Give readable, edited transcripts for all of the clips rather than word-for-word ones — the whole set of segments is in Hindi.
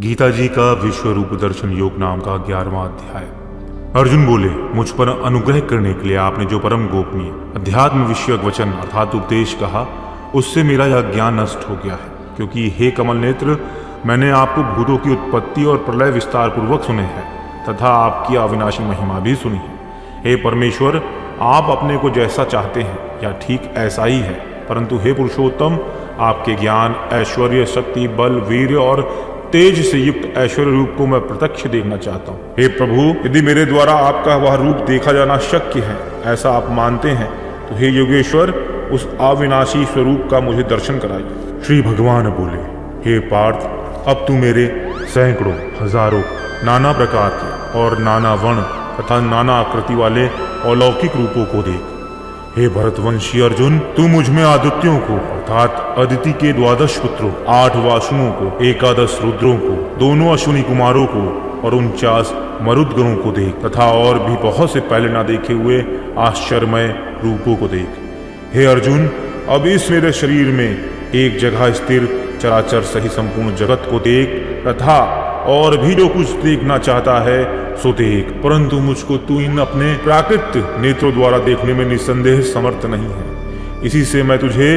गीता जी का विश्व रूप दर्शन योग नाम का 11वां अध्याय। अर्जुन बोले, मुझ पर अनुग्रह करने के लिए आपने जो परम गोपनीय अध्यात्म विषयक वचन अर्थात उपदेश कहा, उससे मेरा यह ज्ञान नष्ट हो गया है। क्योंकि हे कमल नेत्र, मैंने आपको भूतों की उत्पत्ति और प्रलय विस्तार पूर्वक सुने हैं तथा आपकी अविनाशी महिमा भी सुनी है। हे परमेश्वर, आप अपने को जैसा चाहते हैं या ठीक ऐसा ही है, परंतु हे पुरुषोत्तम, आपके ज्ञान, ऐश्वर्य, शक्ति, बल, वीर्य और तेज से युक्त ऐश्वर्य रूप को मैं प्रत्यक्ष देखना चाहता हूँ। हे प्रभु, यदि मेरे द्वारा आपका वह रूप देखा जाना शक्य है, ऐसा आप मानते हैं, तो हे योगेश्वर, उस अविनाशी स्वरूप का मुझे दर्शन कराइए। श्री भगवान बोले, हे पार्थ, अब तू मेरे सैकड़ों हजारों नाना प्रकार के और नाना वर्ण तथा नाना आकृति वाले अलौकिक रूपों को देख। हे भरतवंशी अर्जुन, तू मुझ में आदित्यों को अर्थात अदिति के 12 पुत्रों, 8 वासुओं को, 11 रुद्रों को, दोनों अश्विनी कुमारों को और 49 मरुदगणों को देख तथा और भी बहुत से पहले ना देखे हुए आश्चर्यमय रूपों को देख। हे अर्जुन, अब इस मेरे शरीर में एक जगह स्थिर चराचर सही संपूर्ण जगत को देख तथा और भी जो कुछ देखना चाहता है सो देख, परंतु मुझको तू इन अपने प्राकृत नेत्रों द्वारा देखने में निस्संदेह समर्थ नहीं है। इसी से मैं तुझे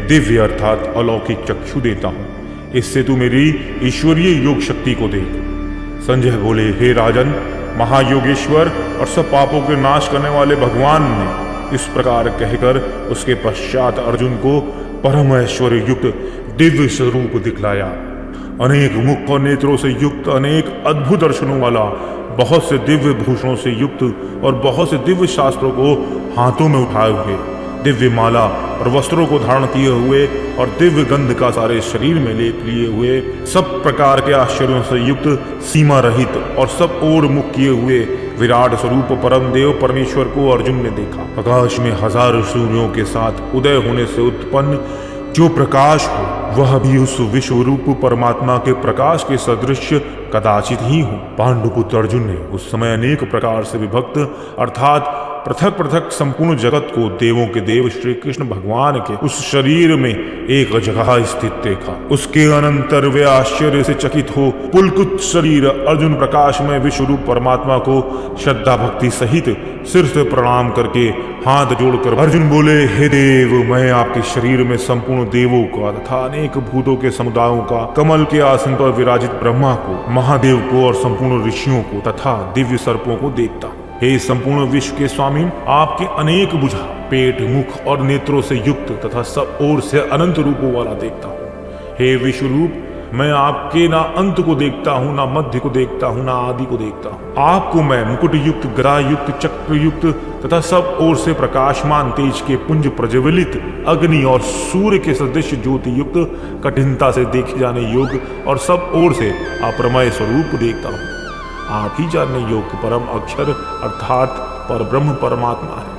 दिव्य अर्थात अलौकिक चक्षु देता हूँ। इससे तू मेरी ईश्वरीय योग शक्ति को देख। संजय बोले, हे राजन, महायोगेश्वर और सब पापों के नाश करने वाले भगवान ने इस प्रकार कहकर उसके पश्चात अर्जुन को परम ऐश्वर्य युक्त दिव्य स्वरूप दिखलाया। अनेक मुख और नेत्रों से युक्त, अनेक अद्भुत दर्शनों वाला, बहुत से दिव्य भूषणों से युक्त और बहुत से दिव्य शास्त्रों को हाथों में उठाए हुए, दिव्य माला और वस्त्रों को धारण किए हुए और दिव्य गंध का सारे शरीर में लेप लिए हुए, सब प्रकार के आश्चर्यों से युक्त, सीमा रहित और सब ओर मुख किए हुए विराट स्वरूप परम देव परमेश्वर को अर्जुन ने देखा। आकाश में हजारों सूर्यों के साथ उदय होने से उत्पन्न जो प्रकाश हो, वह भी उस विश्व रूप परमात्मा के प्रकाश के सदृश कदाचित ही हो। पांडुपुत्र अर्जुन ने उस समय अनेक प्रकार से विभक्त अर्थात पृथक पृथक संपूर्ण जगत को देवों के देव श्री कृष्ण भगवान के उस शरीर में एक जगह स्थित देखा। उसके अनंतर वे आश्चर्य से चकित हो पुलकुत शरीर अर्जुन प्रकाश में विश्व रूप परमात्मा को श्रद्धा भक्ति सहित सिर से प्रणाम करके हाथ जोड़कर अर्जुन बोले, हे देव, मैं आपके शरीर में संपूर्ण देवों का तथा अनेक भूतों के समुदायों का, कमल के आसन पर विराजित ब्रह्मा को, महादेव को और संपूर्ण ऋषियों को तथा दिव्य सर्पों को देखता। हे संपूर्ण विश्व के स्वामी, आपके अनेक भुजा, पेट, मुख और नेत्रों से युक्त तथा सब ओर से अनंत रूपों वाला देखता हूँ। हे विश्व रूप, मैं आपके ना अंत को देखता हूँ, ना मध्य को देखता हूँ, ना आदि को देखता हूँ। आपको मैं मुकुट युक्त, गदा युक्त, चक्र युक्त तथा सब ओर से प्रकाशमान तेज के पुंज प्रज्वलित अग्नि और सूर्य के सदृश ज्योति युक्त, कठिनता से देखे जाने योग्य और सब ओर से अप्रमेय स्वरूप देखता हूँ। आप ही जानने योग्य परम अक्षर अर्थात पर ब्रह्म परमात्मा है।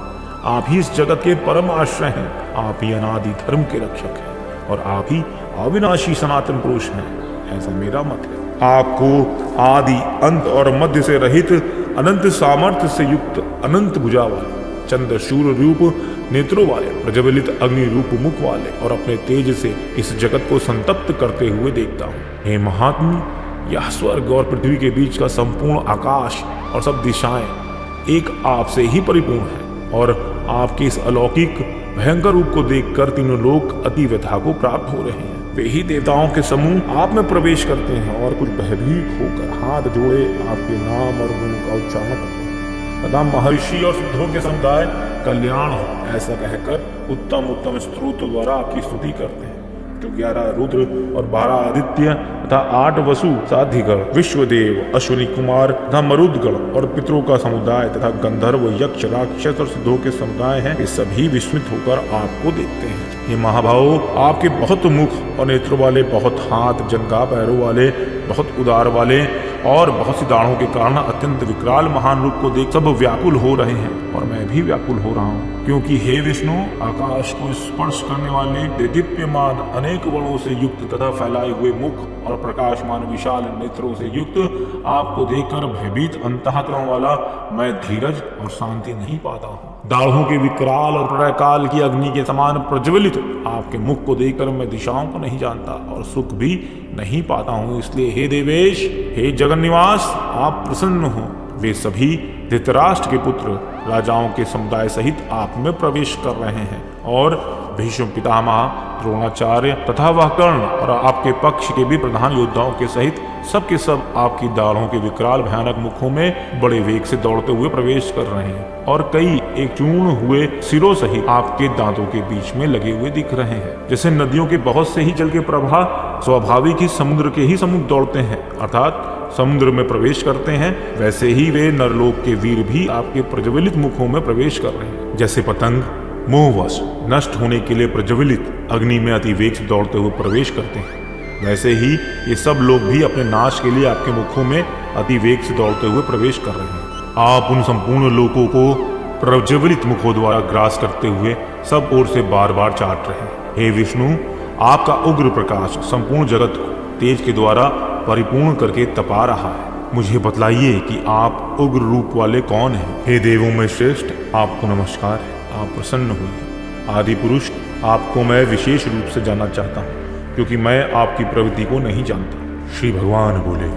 आप ही इस जगत के परम आश्रय हैं। आप ही अनादि धर्म के रक्षक हैं और आप ही अविनाशी सनातन पुरुष हैं, ऐसा मेरा मत है। आपको आदि, अंत और मध्य से रहित, अनंत सामर्थ्य से युक्त, अनंत भुजा वाले, चंद्र शूर रूप नेत्रों वाले, प्रज्वलित अग्नि रूप मुख वाले और अपने तेज से इस जगत को संतप्त करते हुए देखता हूँ। हे महात्मा, यह स्वर्ग और पृथ्वी के बीच का संपूर्ण आकाश और सब दिशाएं एक आप से ही परिपूर्ण है और आपके इस अलौकिक भयंकर रूप को देखकर तीनों लोग अति व्यथा को प्राप्त हो रहे हैं। वे ही देवताओं के समूह आप में प्रवेश करते हैं और कुछ भयभीत होकर हाथ जोड़े आपके नाम और गुण का उच्चारण करते हैं तथा महर्षि और सिद्धों के समुदाय कल्याण हो ऐसा कहकर उत्तम उत्तम स्तोत्र द्वारा आपकी स्तुति करते हैं। जो 11 रुद्र और 12 आदित्य तथा 8 वसु, साधिगण, विश्वदेव, अश्विनी कुमार तथा मरुदगण और पितरों का समुदाय तथा गंधर्व, यक्ष, राक्षस और सिद्धों के समुदाय हैं, ये सभी विस्मित होकर आपको देखते हैं। ये महाभावो, आपके बहुत मुख और नेत्रों वाले, बहुत हाथ, जंघा, पैरों वाले, बहुत उदार वाले और बहुत सी दाढ़ों के कारण अत्यंत विकराल महान रूप को देख सब व्याकुल हो रहे हैं और मैं भी व्याकुल हो रहा हूँ। क्योंकि हे विष्णु, आकाश को स्पर्श करने वाले दीप्यमान अनेक वर्णों से युक्त तथा फैलाए हुए मुख और प्रकाशमान विशाल नेत्रों से युक्त आपको देखकर भयभीत अंतःकरण वाला मैं धीरज और शांति नहीं पाता हूँ। दाढ़ों के विकराल और प्रलय काल की अग्नि के समान प्रज्वलित आपके मुख को देखकर मैं दिशाओं को नहीं जानता और सुख भी नहीं पाता हूँ। इसलिए हे देवेश, हे जगन निवास, आप प्रसन्न हो। वे सभी धृतराष्ट्र के पुत्र राजाओं के समुदाय सहित आप में प्रवेश कर रहे हैं और भीष्म पितामह, द्रोणाचार्य तथा वह कर्ण और आपके पक्ष के भी प्रधान योद्धाओं के सहित सबके सब आपकी दाढ़ों के विकराल भयानक मुखों में बड़े वेग से दौड़ते हुए प्रवेश कर रहे हैं और कई एक चूर्ण हुए सिरों सहित आपके दांतों के बीच में लगे हुए दिख रहे हैं। जैसे नदियों के बहुत से ही जल के प्रवाह स्वाभाविक ही समुद्र के ही सम्मुख दौड़ते हैं, अर्थात समुद्र में प्रवेश करते हैं, वैसे ही वे नरलोक के वीर भी आपके प्रज्वलित मुखों में प्रवेश कर रहे हैं। जैसे पतंग मोहवश नष्ट होने के लिए प्रज्वलित अग्नि में अति वेग से दौड़ते हुए प्रवेश करते हैं, वैसे ही ये सब लोग भी अपने नाश के लिए आपके मुखों में अति वेग से दौड़ते हुए प्रवेश कर रहे हैं। आप उन संपूर्ण लोगों को प्रज्वलित मुखों द्वारा ग्रास करते हुए सब ओर से बार बार चाट रहे हैं। हे विष्णु, आपका उग्र प्रकाश संपूर्ण जगत को तेज के द्वारा परिपूर्ण करके तपा रहा है। मुझे बतलाइए कि आप उग्र रूप वाले कौन हैं? हे देवों में श्रेष्ठ, आपको नमस्कार है। आप प्रसन्न हुई। आदि पुरुष, आपको मैं विशेष रूप से जानना चाहता हूँ क्योंकि मैं आपकी प्रवृत्ति को नहीं जानता। श्री भगवान बोले,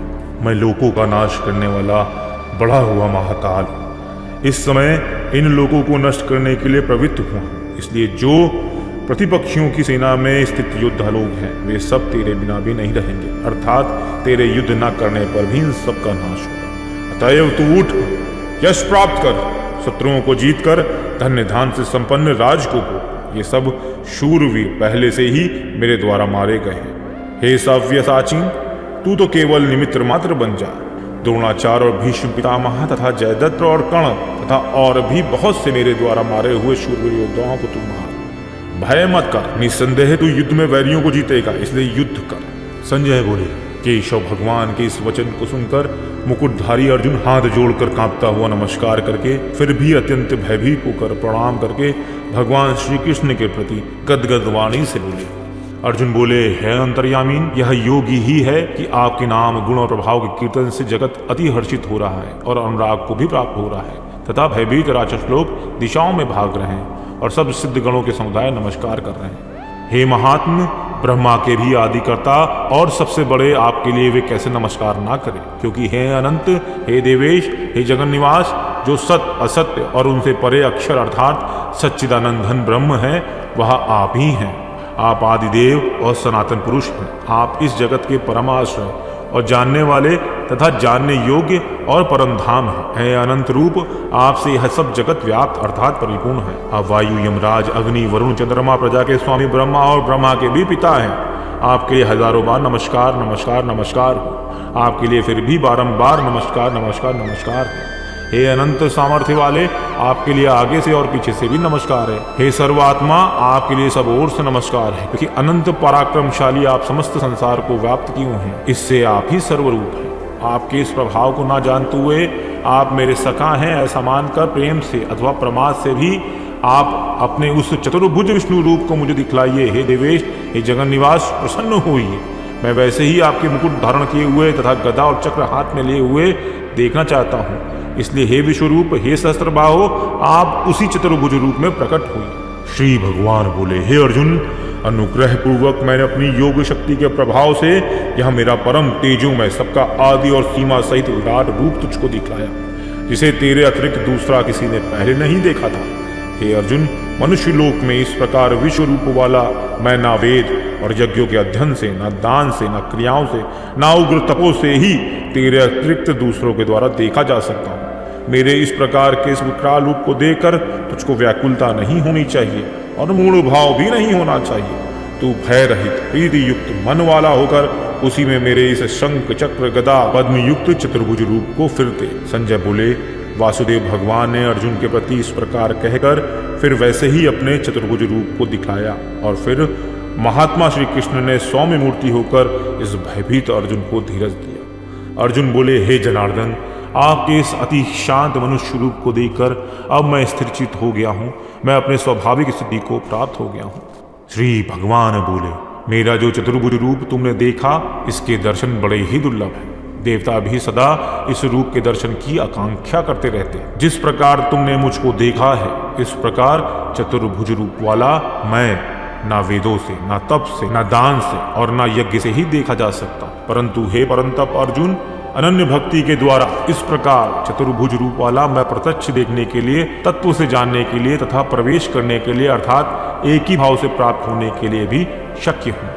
मैं लोकों का नाश करने वाला बढ़ा हुआ महाकाल हूँ। इस समय इन लोगों को नष्ट करने के लिए प्रवृत्त हुआ हूँ, इसलिए जो प्रतिपक्षियों की सेना में स्थित योद्धा लोग हैं वे सब तेरे बिना भी नहीं रहेंगे, अर्थात तेरे युद्ध न करने पर भी इन सबका नाश होगा। अतएव तू उठ, यश प्राप्त कर, शत्रुओं को जीतकर धन्य धान से संपन्न राज को हो। ये सब शूरवीर पहले से ही मेरे द्वारा मारे गए हैं। हे सव्यसाची, तू तो केवल निमित्त मात्र बन जा। द्रोणाचार्य और भीष्म पितामह तथा जयद्रथ और कर्ण तथा और भी बहुत से मेरे द्वारा मारे हुए शूरवीर योद्धाओं को तू मार। भय मत कर, निस्संदेह तू युद्ध में वैरियों को जीतेगा, इसलिए युद्ध कर। संजय बोले, केशव भगवान के इस वचन को सुनकर मुकुटधारी अर्जुन हाथ जोड़कर कांपता हुआ नमस्कार करके फिर भी अत्यंत भयभीत होकर प्रणाम करके भगवान श्री कृष्ण के प्रति गदगद वाणी से बोले। अर्जुन बोले, हे अंतर्यामीन, यह योगी ही है कि आपके नाम गुण और प्रभाव के कीर्तन से जगत अति हर्षित हो रहा है और अनुराग को भी प्राप्त हो रहा है तथा भयभीत राक्षस लोग दिशाओं में भाग रहे हैं और सब सिद्ध गणों के समुदाय नमस्कार कर रहे हैं। हे महात्म, ब्रह्मा के भी आदिकर्ता और सबसे बड़े आपके लिए वे कैसे नमस्कार ना करें, क्योंकि हे अनंत, हे देवेश, हे जगन निवास, जो सत्य असत्य और उनसे परे अक्षर अर्थात सच्चिदानंदन ब्रह्म है वह आप ही हैं। आप आदिदेव और सनातन पुरुष हैं। आप इस जगत के परमाश्रय और जानने वाले तथा जानने योग्य और परम धाम है। हे अनंत रूप, आपसे यह सब जगत व्याप्त अर्थात परिपूर्ण है। आप वायु, यमराज, अग्नि, वरुण, चंद्रमा, प्रजा के स्वामी ब्रह्मा और ब्रह्मा के भी पिता हैं। आपके लिए हजारों बार नमस्कार नमस्कार नमस्कार हो। आपके लिए फिर भी बारंबार नमस्कार नमस्कार नमस्कार हो। हे अनंत सामर्थ्य वाले, आपके लिए आगे से और पीछे से भी नमस्कार है। हे सर्वात्मा, आपके लिए सब ओर से नमस्कार है, क्योंकि अनंत पराक्रमशाली आप समस्त संसार को व्याप्त किए हैं। इससे आप ही सर्वरूप हैं। आपके इस प्रभाव को ना जानते हुए आप मेरे सखा हैं ऐसा मानकर प्रेम से अथवा प्रमाद से भी आप अपने उस चतुर्भुज विष्णु रूप को मुझे दिखलाइए। हे देवेश, हे जगन निवास, प्रसन्न होइए। मैं वैसे ही आपके मुकुट धारण किए हुए तथा गदा और चक्र हाथ में लिए हुए देखना चाहता हूँ। इसलिए हे विश्वरूप, हे सहस्त्रबाहो, आप उसी चतुर्भुज रूप में प्रकट हुए। श्री भगवान बोले, हे अर्जुन, अनुग्रह पूर्वक मैंने अपनी योग शक्ति के प्रभाव से यह मेरा परम तेजोमय सबका आदि और सीमा सहित विराट रूप तुझको दिखलाया, जिसे तेरे अतिरिक्त दूसरा किसी ने पहले नहीं देखा था। हे अर्जुन, मनुष्य लोक में इस प्रकार विश्व रूप वाला मैं ना वेद और यज्ञों के अध्ययन से, ना दान से, ना क्रियाओं से, ना उग्र तपो से ही तेरे अतिरिक्त दूसरों के द्वारा देखा जा सकता हूँ। मेरे इस प्रकार के इस विकराल रूप को देखकर तुझको व्याकुलता नहीं होनी चाहिए और मूढ़ भाव भी नहीं होना चाहिए। तू भय रहित प्रीति युक्त मन वाला होकर उसी में मेरे इस शंख चक्र गदा पद्म युक्त चतुर्भुज रूप को फिरते। संजय बोले, वासुदेव भगवान ने अर्जुन के प्रति इस प्रकार कहकर फिर वैसे ही अपने चतुर्भुज रूप को दिखाया और फिर महात्मा श्री कृष्ण ने सौम्य मूर्ति होकर इस भयभीत अर्जुन को धीरज दिया। अर्जुन बोले, हे जनार्दन, आपके इस अति शांत मनुष्य रूप को देखकर अब मैं स्थिरचित हो गया हूँ। मैं अपने स्वाभाविक स्थिति को प्राप्त हो गया हूँ। श्री भगवान बोले, मेरा जो चतुर्भुज रूप तुमने देखा इसके दर्शन बड़े ही दुर्लभ हैं। देवता भी सदा इस रूप के दर्शन की आकांक्षा करते रहते हैं। जिस प्रकार तुमने मुझको देखा है, इस प्रकार चतुर्भुज रूप वाला मैं ना वेदों से, ना तप से, ना दान से और ना यज्ञ से ही देखा जा सकता, परंतु हे परंतप अर्जुन, अनन्य भक्ति के द्वारा इस प्रकार चतुर्भुज रूप वाला मैं प्रत्यक्ष देखने के लिए, तत्व से जानने के लिए तथा प्रवेश करने के लिए अर्थात एक ही भाव से प्राप्त होने के लिए भी शक्य हूँ।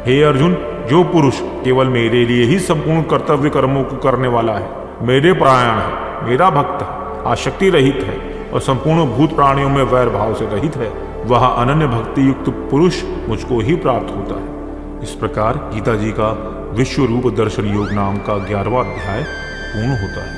हे अर्जुन, जो पुरुष केवल मेरे लिए ही संपूर्ण कर्तव्य कर्मों को करने वाला है, मेरे परायण है, मेरा भक्त है, आसक्ति रहित है और संपूर्ण भूत प्राणियों में वैर भाव से रहित है, वह अनन्य भक्ति युक्त पुरुष मुझको ही प्राप्त होता है। इस प्रकार गीता जी का विश्व रूप दर्शन योग नाम का 11वां अध्याय पूर्ण होता है।